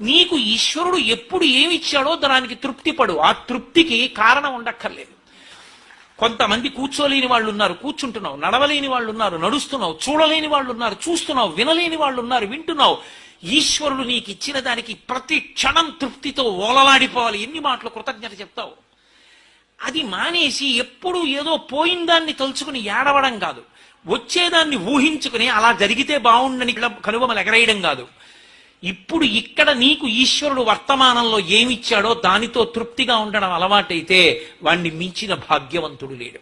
నీకు ఈశ్వరుడు ఎప్పుడు ఏమిచ్చాడో దానికి తృప్తి పడు. ఆ తృప్తికి కారణం ఉండక్కర్లేదు. కొంతమంది కూర్చోలేని వాళ్ళు ఉన్నారు, కూర్చుంటున్నావు. నడవలేని వాళ్ళు ఉన్నారు, నడుస్తున్నావు. చూడలేని వాళ్ళు ఉన్నారు, చూస్తున్నావు. వినలేని వాళ్ళు ఉన్నారు, వింటున్నావు. ఈశ్వరుడు నీకు ఇచ్చిన దానికి ప్రతి క్షణం తృప్తితో ఓలలాడిపోవాలి. ఎన్ని మాటలు కృతజ్ఞత చెప్తావు. అది మానేసి ఎప్పుడు ఏదో పోయిన దాన్ని తలుచుకుని ఏడవడం కాదు, వచ్చేదాన్ని ఊహించుకుని అలా జరిగితే బాగుండని కనుబొమలు ఎగరేయడం కాదు. ఇప్పుడు ఇక్కడ నీకు ఈశ్వరుడు వర్తమానంలో ఏమిచ్చాడో దానితో తృప్తిగా ఉండడం అలవాటైతే వాణ్ణి మించిన భాగ్యవంతుడు లేడు.